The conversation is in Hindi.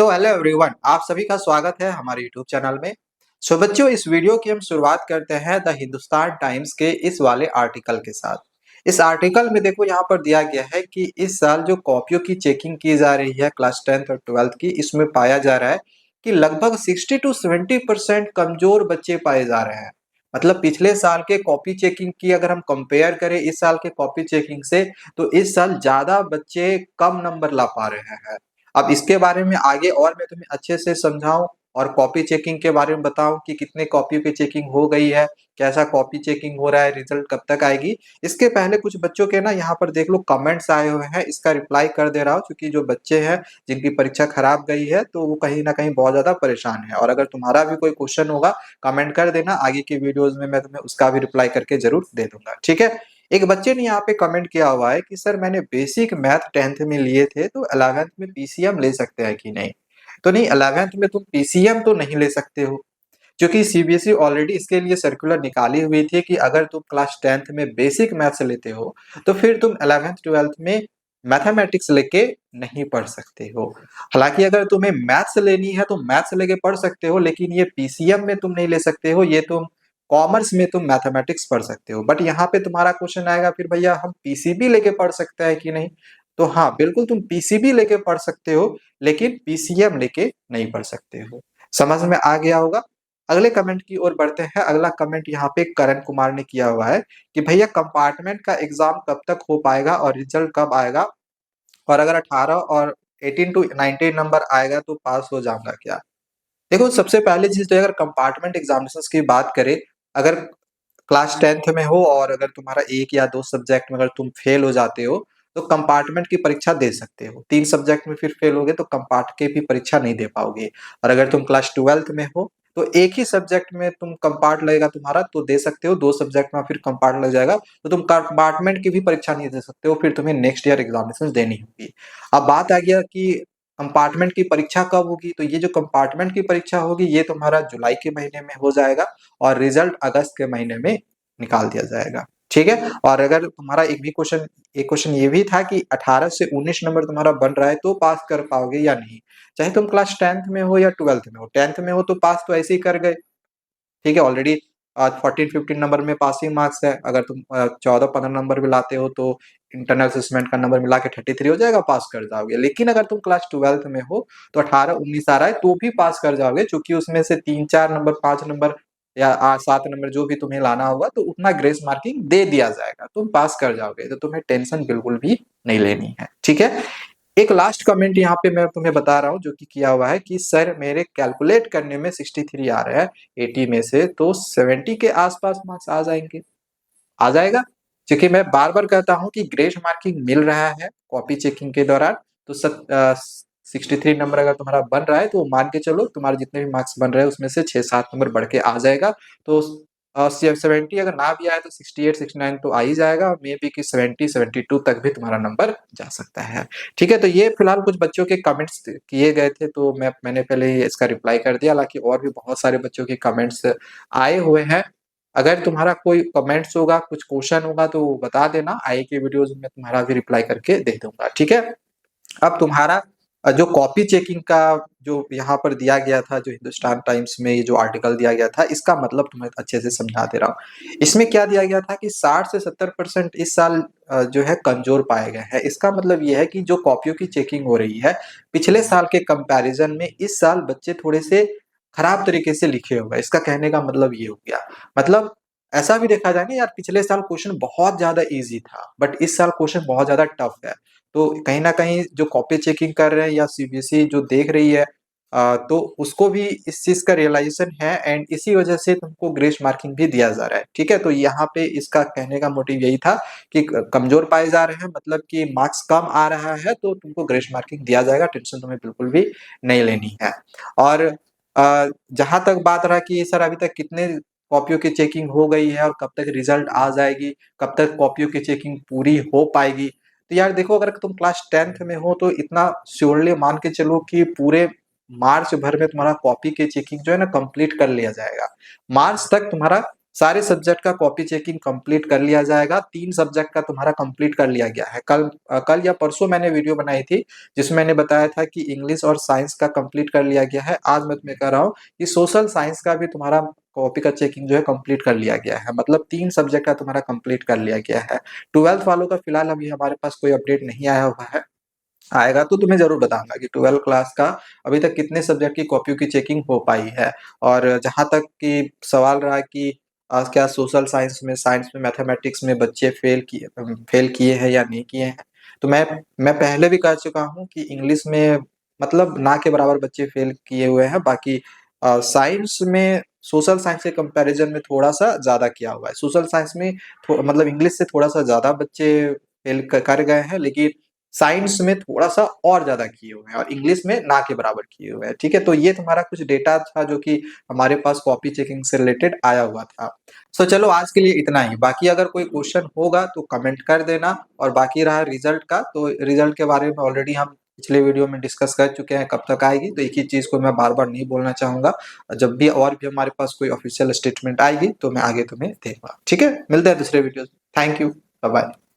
हेलो एवरीवन, आप सभी का स्वागत है हमारे यूट्यूब चैनल में। बच्चों, इस वीडियो की हम शुरुआत करते हैं द हिंदुस्तान टाइम्स के इस वाले आर्टिकल के साथ। इस आर्टिकल में देखो यहाँ पर दिया गया है कि इस साल जो कॉपियों की चेकिंग की जा रही है क्लास 10th और 12th की, इसमें पाया जा रहा है कि लगभग 60 to 70% कमजोर बच्चे पाए जा रहे हैं। मतलब पिछले साल के कॉपी चेकिंग की अगर हम कंपेयर करें इस साल के कॉपी चेकिंग से, तो इस साल ज्यादा बच्चे कम नंबर ला पा रहे हैं। अब इसके बारे में आगे और मैं तुम्हें अच्छे से समझाऊं और कॉपी चेकिंग के बारे में बताऊं कि कितने कॉपियों की चेकिंग हो गई है, कैसा कॉपी चेकिंग हो रहा है, रिजल्ट कब तक आएगी। इसके पहले कुछ बच्चों के ना यहाँ पर देख लो कमेंट्स आए हुए हैं, इसका रिप्लाई कर दे रहा हूँ क्योंकि जो बच्चे हैं जिनकी परीक्षा खराब गई है तो वो कहीं ना कहीं बहुत ज्यादा परेशान है। और अगर तुम्हारा भी कोई क्वेश्चन होगा कमेंट कर देना, आगे की वीडियोज में मैं तुम्हें उसका भी रिप्लाई करके जरूर दे दूंगा, ठीक है। एक बच्चे ने यहाँ पे कमेंट किया हुआ है कि सर मैंने बेसिक मैथ 10th में लिए थे तो 11th में पीसीएम ले सकते हैं कि नहीं। तो नहीं, 11th में तुम पीसीएम तो नहीं ले सकते हो क्योंकि सीबीएसई ऑलरेडी इसके लिए सर्कुलर निकाली हुई थी कि अगर तुम क्लास 10th में बेसिक मैथ्स लेते हो तो फिर तुम 11th 12th में मैथमेटिक्स लेके नहीं पढ़ सकते हो। हालांकि अगर तुम्हें मैथ्स लेनी है तो मैथ्स लेके पढ़ सकते हो, लेकिन ये पीसीएम में तुम नहीं ले सकते हो, ये तुम कॉमर्स में तुम मैथमेटिक्स पढ़ सकते हो। बट यहाँ पे तुम्हारा क्वेश्चन आएगा फिर भैया हम पीसीबी लेके पढ़ सकते हैं कि नहीं। तो हाँ बिल्कुल तुम पीसीबी लेके पढ़ सकते हो, लेकिन पीसीएम लेके नहीं पढ़ सकते हो। समझ में आ गया होगा। अगले कमेंट की ओर बढ़ते हैं। अगला कमेंट यहाँ पे करण कुमार ने किया हुआ है कि भैया कंपार्टमेंट का एग्जाम कब तक हो पाएगा और रिजल्ट कब आएगा, और अगर 18 और 18 to 19 नंबर आएगा तो पास हो जाऊंगा क्या। देखो सबसे पहले चीज तो अगर कंपार्टमेंट एग्जामिनेशन की बात करें, अगर क्लास 10th में हो और अगर तुम्हारा एक या दो सब्जेक्ट में अगर तुम फेल हो जाते हो तो कंपार्टमेंट की परीक्षा दे सकते हो। तीन सब्जेक्ट में फिर फेल हो गए तो कंपार्ट के भी परीक्षा नहीं दे पाओगे। और अगर तुम क्लास 12th में हो तो एक ही सब्जेक्ट में तुम कंपार्ट लगेगा तुम्हारा तो दे सकते हो, दो सब्जेक्ट में फिर कंपार्ट लग जाएगा तो तुम कंपार्टमेंट की भी परीक्षा नहीं दे सकते हो, फिर तुम्हें नेक्स्ट ईयर एग्जामिनेशन देनी होगी। अब बात आ गया कि कंपार्टमेंट की परीक्षा कब होगी, तो ये जो कंपार्टमेंट की परीक्षा होगी ये तुम्हारा जुलाई के महीने में हो जाएगा और रिजल्ट अगस्त के महीने में निकाल दिया जाएगा, ठीक है। और अगर तुम्हारा एक क्वेश्चन ये भी था कि 18 से 19 नंबर तुम्हारा बन रहा है तो पास कर पाओगे या नहीं, चाहे तुम क्लास 10th में हो या 12th में हो। 10th में हो तो पास तो ऐसे ही कर गए, ठीक है। ऑलरेडी 14-15 नंबर में पासिंग मार्क्स है। अगर तुम 14-15 नंबर भी लाते हो तो इंटरनल असेसमेंट का नंबर मिला के 33 हो जाएगा, पास कर जाओगे। लेकिन अगर तुम क्लास 12th में हो तो 18-19 आ रहा है तो भी पास कर जाओगे, क्योंकि उसमें से 3-4 नंबर 5 नंबर या 8-7 नंबर जो भी तुम्हें लाना होगा तो उतना ग्रेस मार्किंग दे दिया जाएगा, तुम पास कर जाओगे। तो तुम्हें टेंशन बिल्कुल भी नहीं लेनी है, ठीक है। एक लास्ट कमेंट यहाँ पे मैं तुम्हें बता रहा हूँ जो कि किया हुआ है कि सर मेरे कैलकुलेट करने में 63 आ रहा है 80 में से, तो 70 के आसपास मार्क्स आ जाएंगे। आ जाएगा, क्योंकि मैं बार बार कहता हूँ कि ग्रेस मार्किंग मिल रहा है कॉपी चेकिंग के दौरान। तो 63 नंबर अगर तुम्हारा बन रहा है तो मान के चलो तुम्हारे जितने भी मार्क्स बन रहे हैं उसमें से 6-7 नंबर बढ़ के आ जाएगा। तो 70 अगर ना भी आए तो 68-69 तो आ ही जाएगा, मे बी कि 70-72 तक भी तुम्हारा नंबर जा सकता है, ठीक है। तो ये फिलहाल कुछ बच्चों के कमेंट्स किए गए थे तो मैंने पहले ही इसका रिप्लाई कर दिया। हालांकि और भी बहुत सारे बच्चों के कमेंट्स आए हुए हैं। अगर तुम्हारा कोई कमेंट्स होगा, कुछ क्वेश्चन होगा तो बता देना, आगे के वीडियोज में तुम्हारा भी रिप्लाई करके दे दूंगा, ठीक है। अब तुम्हारा जो कॉपी चेकिंग का जो यहाँ पर दिया गया था, जो हिंदुस्तान टाइम्स में ये जो आर्टिकल दिया गया था, इसका मतलब तुम्हें अच्छे से समझा दे रहा हूँ। इसमें क्या दिया गया था कि 60 से 70% इस साल जो है कमजोर पाए गए हैं। इसका मतलब ये है कि जो कॉपियों की चेकिंग हो रही है पिछले साल के कंपैरिजन में इस साल बच्चे थोड़े से खराब तरीके से लिखे हुए हैं। इसका कहने का मतलब ये हो गया। मतलब ऐसा भी देखा जाए ना यार, पिछले साल क्वेश्चन बहुत ज्यादा इजी था बट इस साल क्वेश्चन बहुत ज्यादा टफ है। तो कहीं ना कहीं जो कॉपी चेकिंग कर रहे हैं या सीबीएसई जो देख रही है तो उसको भी इस चीज का रियलाइजेशन है एंड इसी वजह से तुमको ग्रेस मार्किंग भी दिया जा रहा है, ठीक है। तो यहाँ पे इसका कहने का मोटिव यही था कि कमजोर पाए जा रहे हैं, मतलब कि मार्क्स कम आ रहा है तो तुमको ग्रेस मार्किंग दिया जाएगा, टेंशन तुम्हें बिल्कुल भी नहीं लेनी है। और जहां तक बात रहा कि सर अभी तक कितने कॉपियों की चेकिंग हो गई है और कब तक रिजल्ट आ जाएगी, कब तक कॉपियों की चेकिंग पूरी हो पाएगी, तो यार देखो अगर तुम क्लास 10th में हो तो इतना श्योरली मान के चलो कि पूरे मार्च भर में तुम्हारा कॉपी की चेकिंग जो है ना कंप्लीट कर लिया जाएगा। मार्च तक तुम्हारा सारे सब्जेक्ट का कॉपी चेकिंग कंप्लीट कर लिया जाएगा। 3 सब्जेक्ट का तुम्हारा कंप्लीट कर लिया गया है। कल या परसों मैंने वीडियो बनाई थी जिसमें मैंने बताया था कि इंग्लिश और साइंस का कंप्लीट कर लिया गया है। आज मैं तुम्हें कह रहा हूँ कि सोशल साइंस का भी तुम्हारा कॉपी का चेकिंग जो है कंप्लीट कर लिया गया है। मतलब 3 सब्जेक्ट का तुम्हारा कंप्लीट कर लिया गया है। 12th वालों का फिलहाल अभी हमारे पास कोई अपडेट नहीं आया हुआ है। आएगा तो तुम्हें ज़रूर बताऊँगा कि 12th क्लास का अभी तक कितने सब्जेक्ट की कॉपियों की चेकिंग हो पाई है। और जहाँ तक कि सवाल रहा कि क्या सोशल साइंस में, मैथमेटिक्स में बच्चे फेल किए हैं या नहीं किए हैं। तो मैं पहले भी कह चुका हूँ कि इंग्लिश में मतलब ना के बराबर बच्चे फेल किए हुए हैं। बाकी साइंस में सोशल साइंस के कंपैरिज़न में थोड़ा-सा ज़्यादा किया हुआ है। सोशल साइंस में मतलब इंग्लिश से थोड़ा-सा ज़्यादा बच्चे फेल क कर गए हैं, लेकिन साइंस में थोड़ा-सा और ज़्यादा किए हुए हैं और इंग्लिश में ना के बराबर किए हुए हैं, ठीक है? तो ये तुम्हारा कुछ डेटा था जो कि हमारे पास कॉपी चेकिंग से रिलेटेड आया हुआ था। सो चलो आज के लिए इतना ही, बाकी अगर कोई क्वेश्चन होगा तो कमेंट कर देना। और बाकी रहा रिज़ल्ट का, तो रिज़ल्ट के बारे में ऑलरेडी हम पिछले वीडियो में डिस्कस कर चुके हैं कब तक आएगी, तो एक ही चीज़ को मैं बार-बार नहीं बोलना चाहूँगा। जब भी और भी हमारे पास कोई ऑफ़िशियल स्टेटमेंट आएगी तो मैं आगे तुम्हें दूँगा, ठीक है? मिलते हैं दूसरे वीडियो में। Thank you, bye-bye.